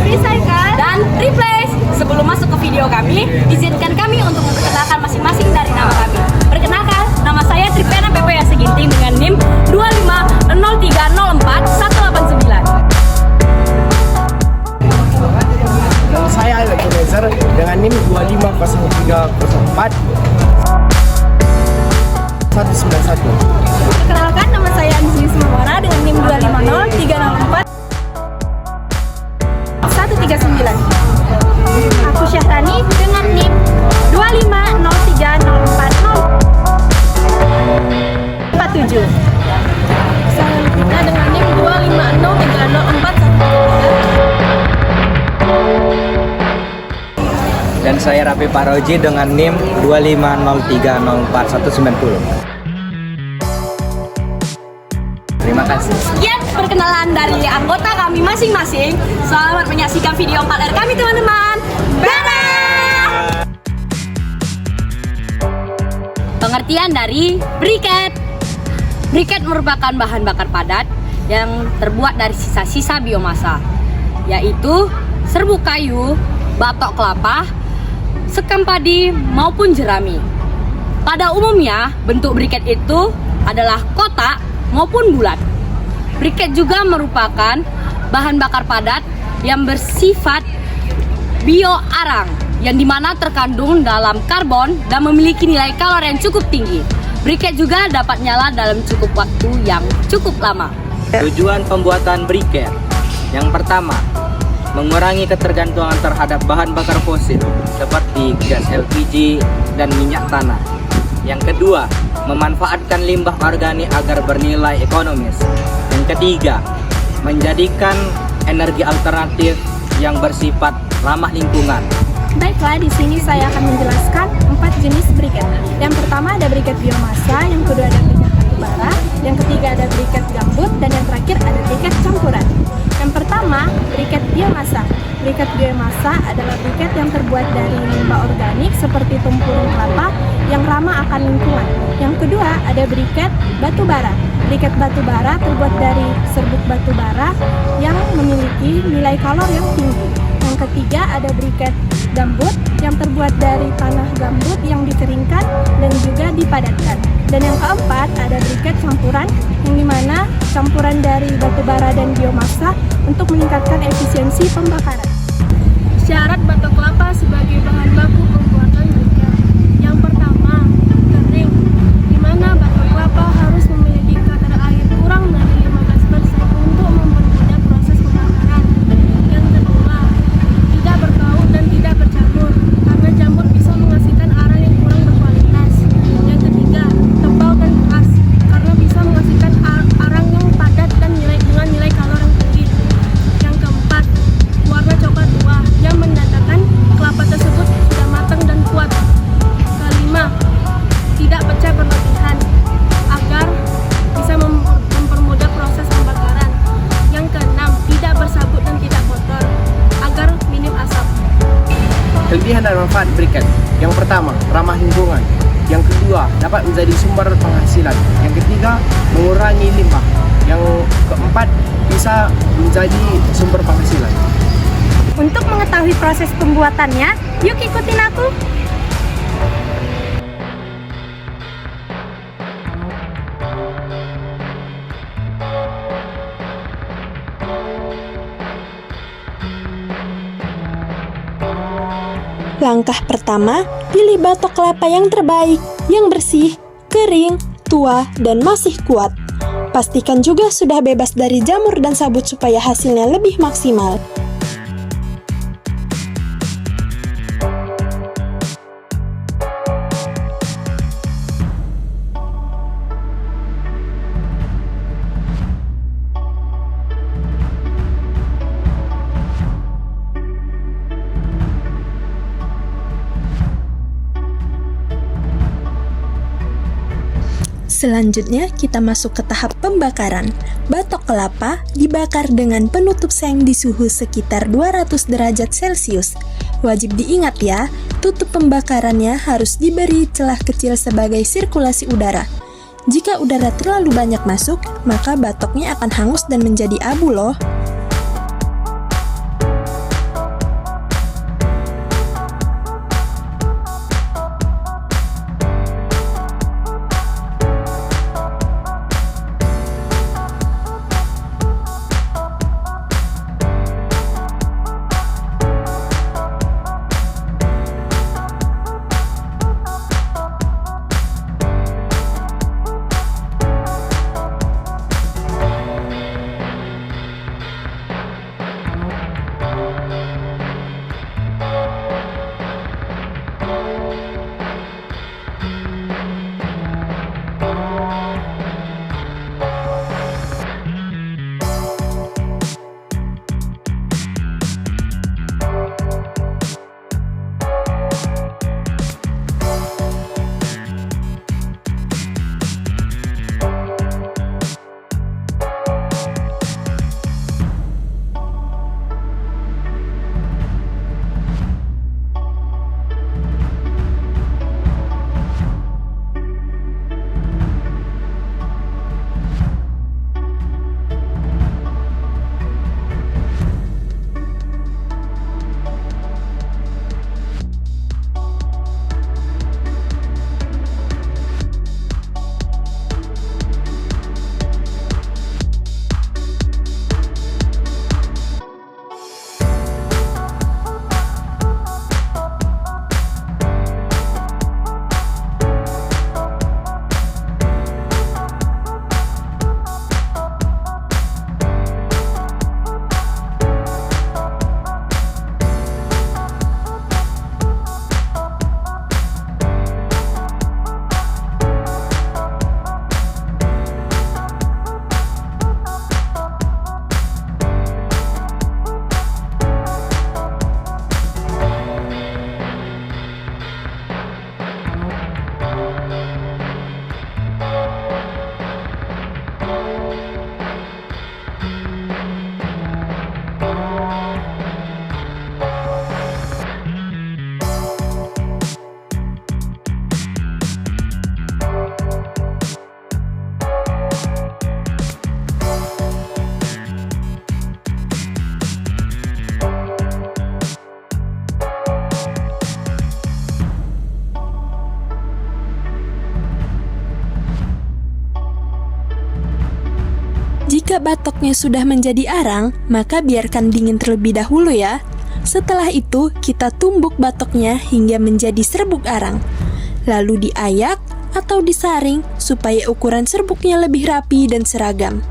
recycle, dan replace. Sebelum masuk ke video kami, izinkan kami untuk memperkenalkan masing-masing dari nama kami. Perkenalkan, nama saya Tripena PP Seginting dengan NIM 250304189. Nama saya Alex Rezer dengan NIM 25034 191. Perkenalkan, nama saya Anjali Sumawara dengan NIM 250364 139. Aku Syahrani dengan NIM 2503047. Saya Lupita dengan NIM 2503041. Dan saya Rapi Paroji dengan NIM 250304190. Terima kasih. Sekian perkenalan dari anggota kami masing-masing. Selamat menyaksikan video 4R kami, teman-teman. Dadah! Pengertian dari briket. Briket merupakan bahan bakar padat yang terbuat dari sisa-sisa biomasa, yaitu serbuk kayu, batok kelapa, sekam padi, maupun jerami. Pada umumnya, bentuk briket itu adalah kotak maupun bulat. Briket juga merupakan bahan bakar padat yang bersifat bioarang, yang dimana terkandung dalam karbon dan memiliki nilai kalori yang cukup tinggi. Briket juga dapat nyala dalam cukup waktu yang cukup lama. Tujuan pembuatan briket: yang pertama, mengurangi ketergantungan terhadap bahan bakar fosil seperti gas LPG dan minyak tanah. Yang kedua, memanfaatkan limbah organik agar bernilai ekonomis. Yang ketiga, menjadikan energi alternatif yang bersifat ramah lingkungan. Baiklah, di sini saya akan menjelaskan 4 jenis briket. Yang pertama ada briket biomasa, yang kedua ada briket batubara, yang ketiga ada briket gambut, dan yang terakhir ada briket campuran. Yang pertama, briket biomasa. Briket biomasa adalah briket yang terbuat dari limbah organik seperti tempurung kelapa yang ramah akan lingkungan. Yang kedua, ada briket batubara. Briket batubara terbuat dari serbuk batubara yang memiliki nilai kalori yang tinggi. Yang ketiga, ada briket gambut yang terbuat dari tanah gambut yang dikeringkan dan juga dipadatkan. Dan yang keempat, ada briket campuran, yang dimana campuran dari batubara dan biomasa untuk meningkatkan efisiensi pembakaran. Syarat batok kelapa sebagai bahan baku pembuatan briket. Yang pertama, kering, dimana batok kelapa harus memiliki kadar air kurang dari 15% untuk mempermudah proses pembakaran. Yang kedua, tidak berbau dan tidak berjamur, karena jamur bisa menghasilkan arang yang kurang berkualitas. Yang ketiga, tebal dan keras, karena bisa menghasilkan arang yang padat dan dengan nilai kalori yang tinggi. Yang keempat, warna coklat tua yang menandakan kelapa tersebut sudah matang dan kuat. Kelima, tidak pecah berlebihan agar bisa mempermudah proses pembakaran. Yang keenam, tidak bersabut dan tidak kotor agar minim asap. Kelebihan dan manfaat briket: yang pertama, ramah lingkungan. Yang kedua, dapat menjadi sumber penghasilan. Yang ketiga, mengurangi limbah. Yang keempat, bisa menjadi sumber penghasilan. Untuk mengetahui proses pembuatannya, yuk ikutin aku. Langkah pertama, pilih batok kelapa yang terbaik, yang bersih, kering, tua, dan masih kuat. Pastikan juga sudah bebas dari jamur dan sabut supaya hasilnya lebih maksimal. Selanjutnya, kita masuk ke tahap pembakaran. Batok kelapa dibakar dengan penutup seng di suhu sekitar 200 derajat Celcius. Wajib diingat ya, tutup pembakarannya harus diberi celah kecil sebagai sirkulasi udara. Jika udara terlalu banyak masuk, maka batoknya akan hangus dan menjadi abu loh. Jika batoknya sudah menjadi arang, maka biarkan dingin terlebih dahulu ya. Setelah itu, kita tumbuk batoknya hingga menjadi serbuk arang. Lalu diayak atau disaring supaya ukuran serbuknya lebih rapi dan seragam.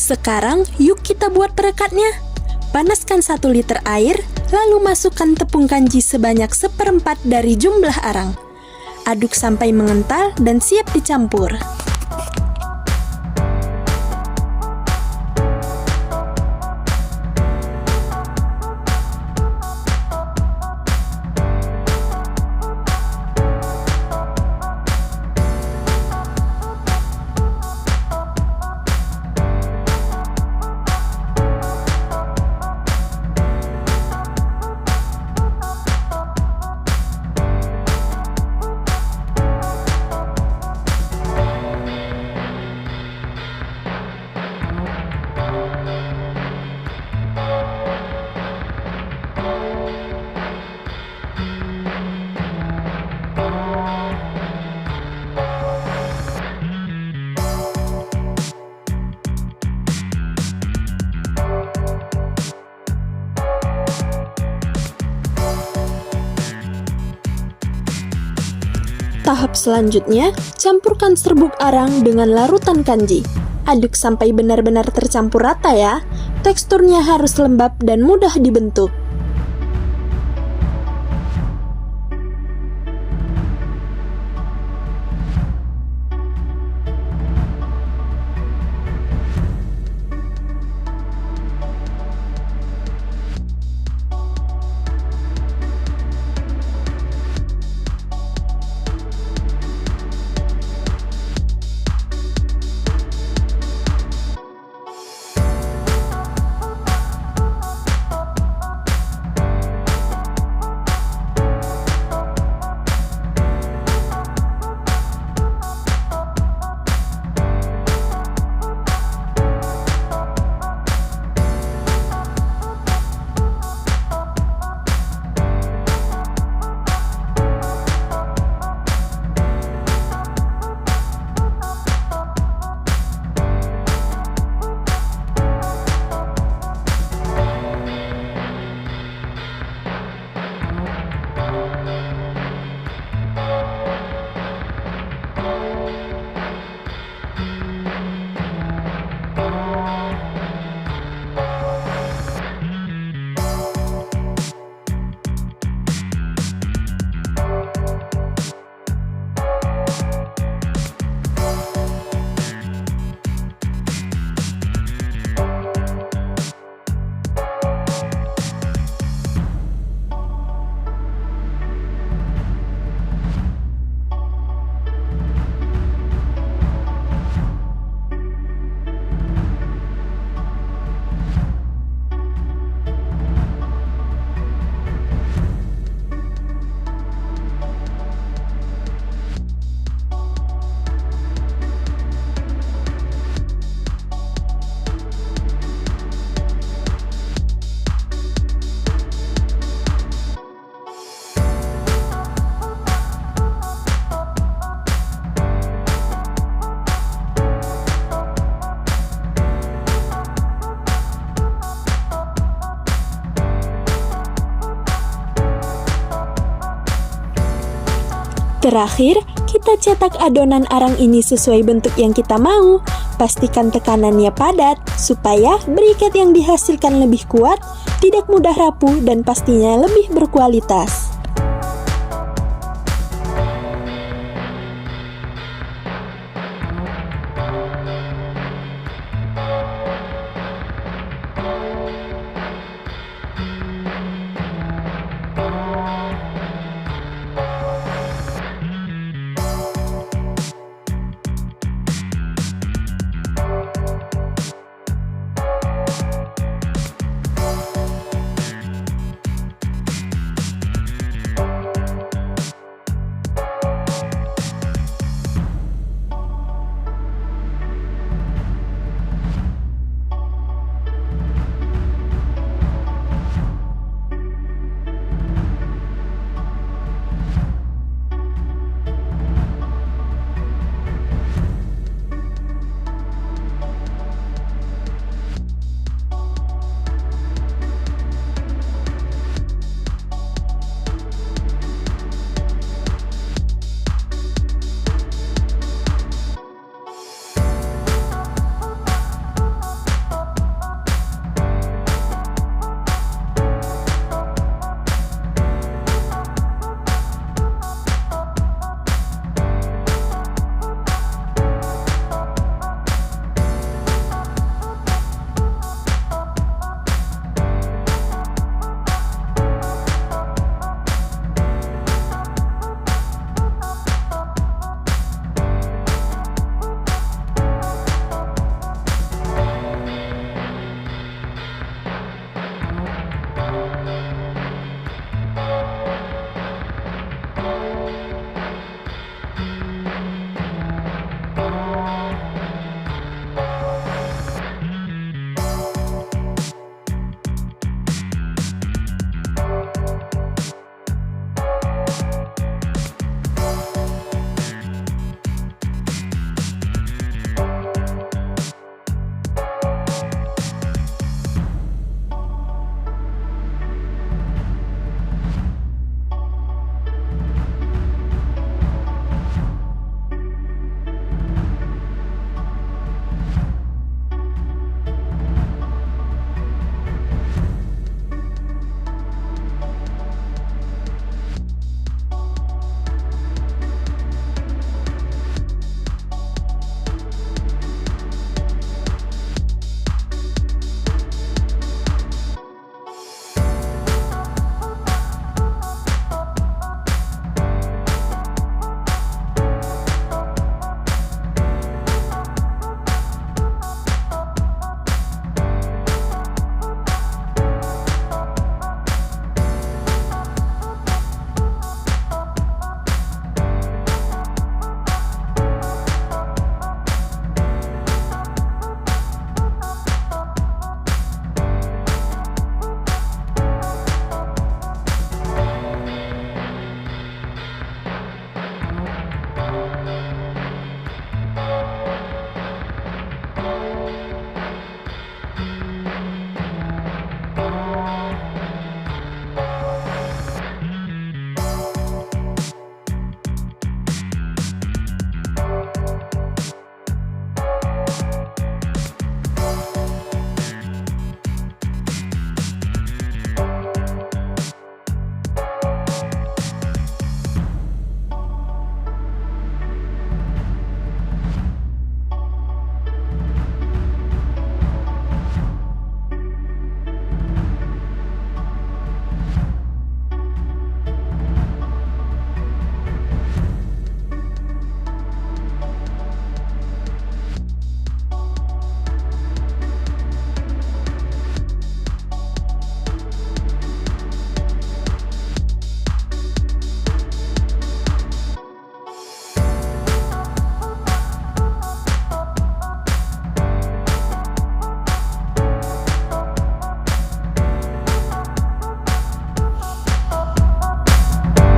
Sekarang yuk kita buat perekatnya. Panaskan 1 liter air, lalu masukkan tepung kanji sebanyak 1/4 dari jumlah arang. Aduk sampai mengental dan siap dicampur. Tahap selanjutnya, campurkan serbuk arang dengan larutan kanji. Aduk sampai benar-benar tercampur rata ya. Teksturnya harus lembab dan mudah dibentuk. Terakhir, kita cetak adonan arang ini sesuai bentuk yang kita mau. Pastikan tekanannya padat, supaya briket yang dihasilkan lebih kuat, tidak mudah rapuh, dan pastinya lebih berkualitas.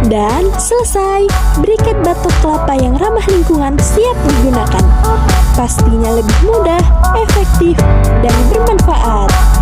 Dan selesai, briket batok kelapa yang ramah lingkungan siap digunakan. Pastinya lebih mudah, efektif, dan bermanfaat.